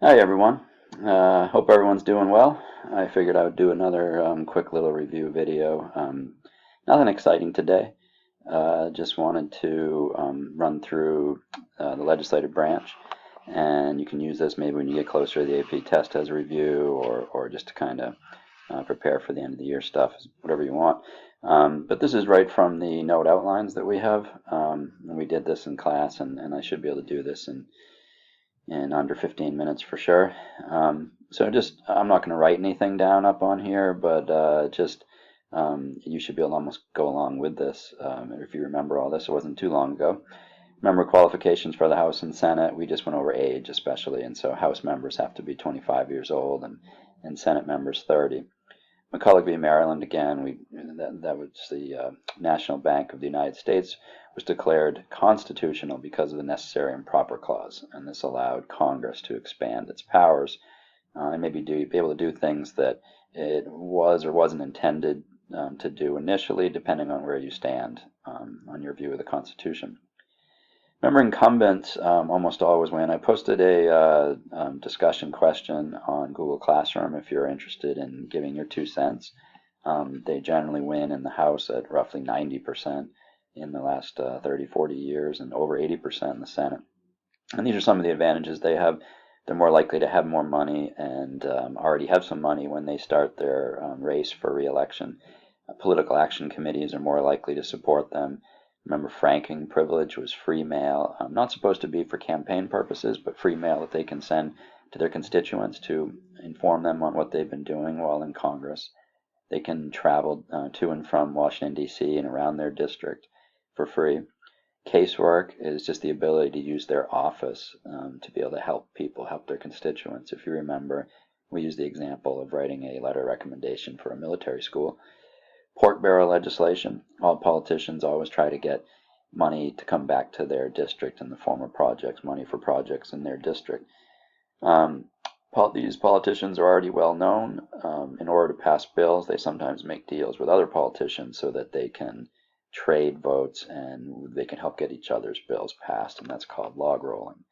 Hi everyone. Hope everyone's doing well. I figured I would do another quick little review video. Nothing exciting today. Just wanted to run through the legislative branch, and you can use this maybe when you get closer to the AP test as a review, or just to kind of prepare for the end of the year stuff, whatever you want. But this is right from the note outlines that we have. And we did this in class, and I should be able to do this in under 15 minutes for sure. I'm not going to write anything down up on here, but you should be able to almost go along with this. If you remember all this, it wasn't too long ago. Remember qualifications for the House and Senate, we just went over age especially, and so House members have to be 25 years old and Senate members 30. McCulloch v. Maryland, again, that was the National Bank of the United States was declared constitutional because of the necessary and proper clause, and this allowed Congress to expand its powers and maybe be able to do things that it was or wasn't intended to do initially, depending on where you stand on your view of the Constitution. Remember, incumbents almost always win. I posted a discussion question on Google Classroom if you're interested in giving your 2 cents. They generally win in the House at roughly 90% in the last 30, 40 years, and over 80% in the Senate. And these are some of the advantages they have. They're more likely to have more money and already have some money when they start their race for re-election. Political action committees are more likely to support them. Remember, franking privilege was free mail, not supposed to be for campaign purposes, but free mail that they can send to their constituents to inform them on what they've been doing while in Congress. They can travel to and from Washington, D.C. and around their district for free. Casework is just the ability to use their office to be able to help people, help their constituents. If you remember, we used the example of writing a letter of recommendation for a military school. Pork barrel legislation. All politicians always try to get money to come back to their district in the form of projects, money for projects in their district. These politicians are already well known. In order to pass bills, they sometimes make deals with other politicians so that they can trade votes and they can help get each other's bills passed, and that's called log rolling.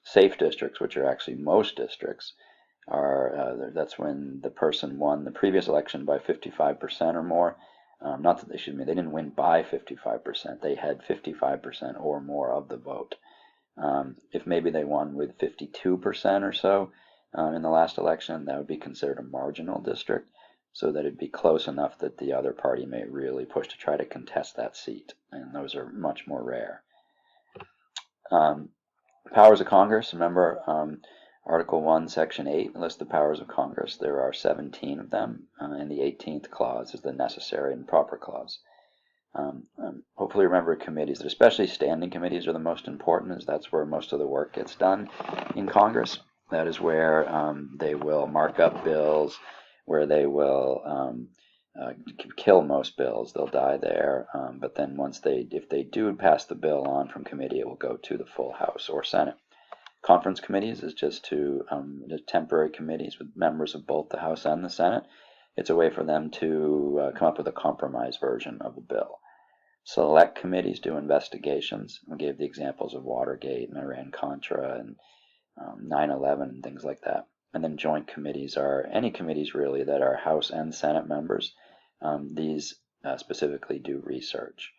Safe districts, which are actually most districts, that's when the person won the previous election by 55% or more. Not that they didn't win by 55%. They had 55% or more of the vote. If maybe they won with 52% or so in the last election, that would be considered a marginal district, so that it'd be close enough that the other party may really push to try to contest that seat, and those are much more rare. Powers of Congress, remember, Article 1, Section 8 lists the powers of Congress. There are 17 of them, and the 18th clause is the necessary and proper clause. Hopefully remember committees, especially standing committees, are the most important, as that's where most of the work gets done in Congress. That is where they will mark up bills, where they will kill most bills. They'll die there. But then if they do pass the bill on from committee, it will go to the full House or Senate. Conference committees is just temporary committees with members of both the House and the Senate. It's a way for them to come up with a compromise version of a bill. Select committees do investigations. We gave the examples of Watergate and Iran-Contra and 9/11 and things like that. And then joint committees are any committees really that are House and Senate members. These specifically do research.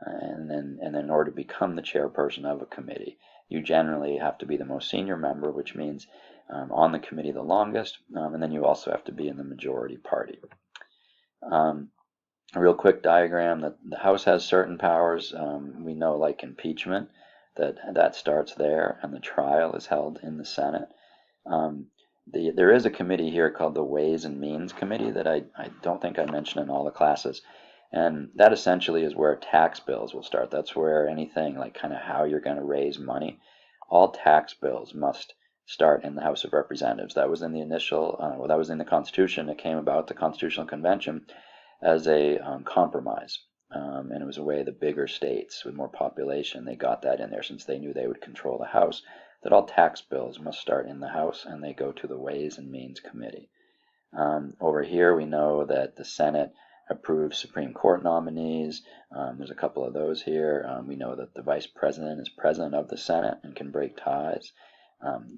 And then in order to become the chairperson of a committee, you generally have to be the most senior member, which means on the committee the longest, and then you also have to be in the majority party. A real quick diagram that the House has certain powers. We know, like impeachment, that starts there, and the trial is held in the Senate. There is a committee here called the Ways and Means Committee that I don't think I mentioned in all the classes. And that essentially is where tax bills will start. That's where anything like kind of how you're going to raise money, all tax bills must start in the House of Representatives. That was in the that was in the Constitution. It came about the Constitutional Convention as a compromise. And it was a way the bigger states with more population, they got that in there since they knew they would control the House, that all tax bills must start in the House and they go to the Ways and Means Committee. Over here, we know that the Senate approves Supreme Court nominees. There's a couple of those here. We know that the Vice President is President of the Senate and can break ties.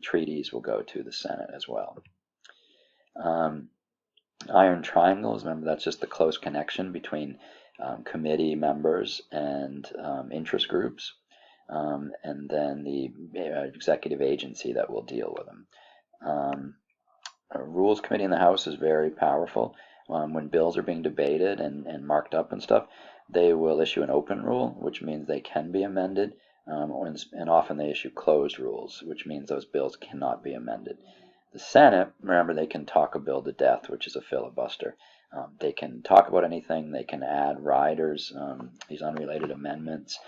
treaties will go to the Senate as well. Iron triangles, remember that's just the close connection between committee members and interest groups, and then the executive agency that will deal with them. A Rules Committee in the House is very powerful. When bills are being debated and marked up and stuff, they will issue an open rule, which means they can be amended, and often they issue closed rules, which means those bills cannot be amended. The Senate, remember, they can talk a bill to death, which is a filibuster. They can talk about anything. They can add riders, these unrelated amendments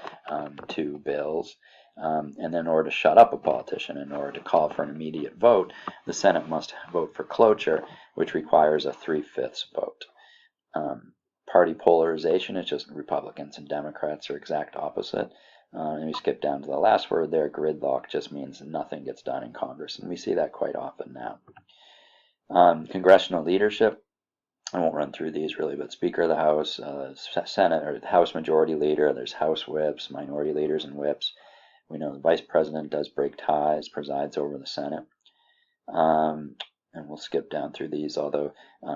to bills. And then in order to shut up a politician, in order to call for an immediate vote, the Senate must vote for cloture, which requires a 3/5 vote. Party polarization is just Republicans and Democrats are exact opposite. And we skip down to the last word there, gridlock just means nothing gets done in Congress, and we see that quite often now. Congressional leadership, I won't run through these really, but Speaker of the House, Senate, or the House Majority Leader, there's House Whips, Minority Leaders and Whips. We know the Vice President does break ties, presides over the Senate. And we'll skip down through these, although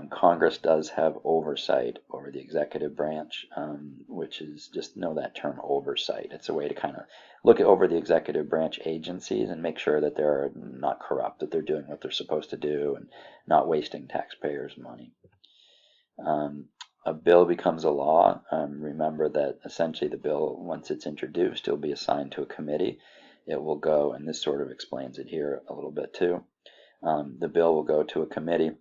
Congress does have oversight over the executive branch, which is, just know that term, oversight. It's a way to kind of look over the executive branch agencies and make sure that they're not corrupt, that they're doing what they're supposed to do and not wasting taxpayers' money. A bill becomes a law. Remember that essentially the bill, once it's introduced, it will be assigned to a committee. It will go, and this sort of explains it here a little bit too. The bill will go to a committee,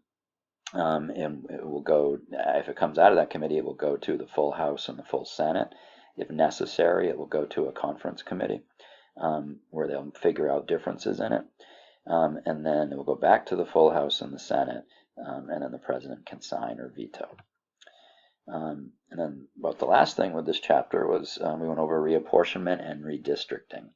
and it will go, if it comes out of that committee, it will go to the full House and the full Senate. If necessary, it will go to a conference committee where they'll figure out differences in it. And then it will go back to the full House and the Senate, and then the president can sign or veto. And then about the last thing with this chapter was we went over reapportionment and redistricting.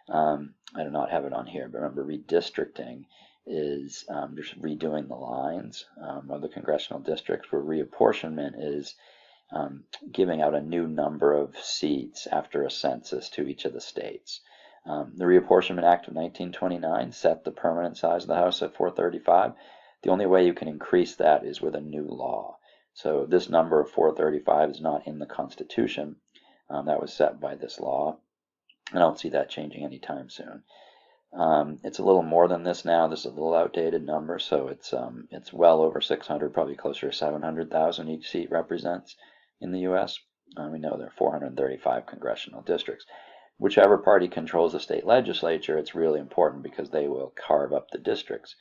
I do not have it on here, but remember, redistricting is just redoing the lines of the congressional districts, where reapportionment is giving out a new number of seats after a census to each of the states. The Reapportionment Act of 1929 set the permanent size of the House at 435. The only way you can increase that is with a new law. So this number of 435 is not in the Constitution. That was set by this law. I don't see that changing anytime soon. It's a little more than this now. This is a little outdated number, so it's well over 600, probably closer to 700,000 each seat represents in the U.S. We know there are 435 congressional districts. Whichever party controls the state legislature, it's really important because they will carve up the districts.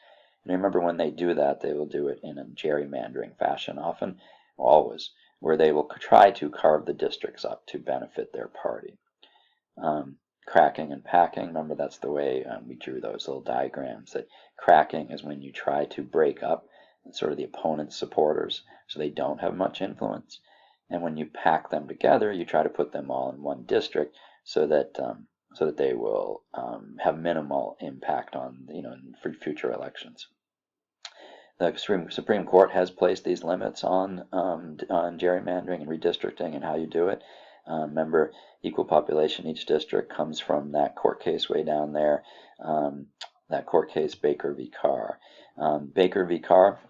And remember, when they do that, they will do it in a gerrymandering fashion, often, always, where they will try to carve the districts up to benefit their party. Cracking and packing, remember that's the way we drew those little diagrams, that cracking is when you try to break up sort of the opponent's supporters so they don't have much influence. And when you pack them together, you try to put them all in one district so that they will have minimal impact on for future elections. The Supreme Court has placed these limits on gerrymandering and redistricting and how you do it. Remember, equal population each district comes from that court case way down there, that court case Baker v. Carr. Baker v. Carr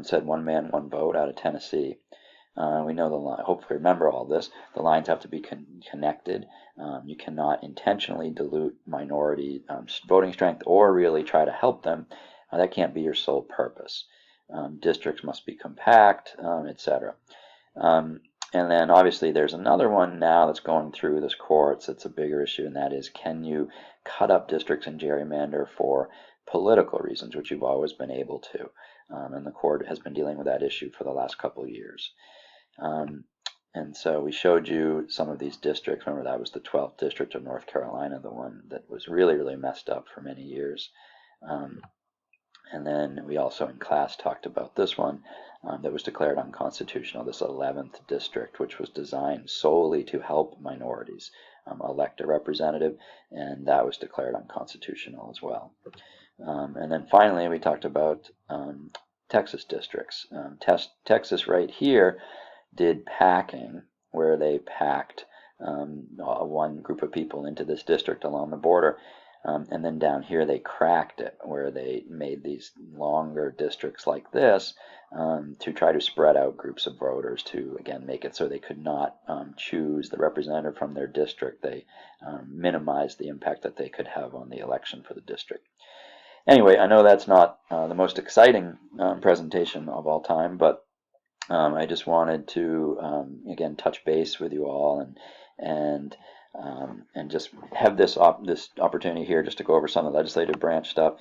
said 1 man, 1 vote out of Tennessee. We know the line, hopefully remember all this. The lines have to be connected. You cannot intentionally dilute minority voting strength or really try to help them. That can't be your sole purpose. Districts must be compact, etc. And then obviously there's another one now that's going through this courts. It's a bigger issue, and that is, can you cut up districts and gerrymander for political reasons, which you've always been able to. And the court has been dealing with that issue for the last couple of years. And so we showed you some of these districts. Remember, that was the 12th district of North Carolina, the one that was really, really messed up for many years. And then we also in class talked about this one that was declared unconstitutional, this 11th district, which was designed solely to help minorities elect a representative, and that was declared unconstitutional as well. And then finally we talked about Texas districts. Texas right here did packing, where they packed one group of people into this district along the border. And then down here they cracked it, where they made these longer districts like this to try to spread out groups of voters to, again, make it so they could not choose the representative from their district. They minimized the impact that they could have on the election for the district. Anyway, I know that's not the most exciting presentation of all time, but I just wanted to again touch base with you all and just have this opportunity here just to go over some of the legislative branch stuff.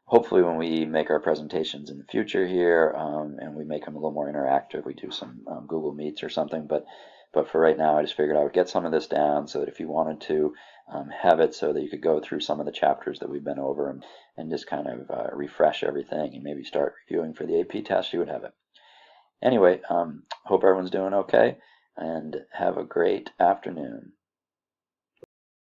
Hopefully, when we make our presentations in the future here, and we make them a little more interactive, we do some Google Meets or something. But for right now, I just figured I would get some of this down so that if you wanted to have it, so that you could go through some of the chapters that we've been over and just kind of refresh everything and maybe start reviewing for the AP test, you would have it. Anyway, hope everyone's doing okay, and have a great afternoon.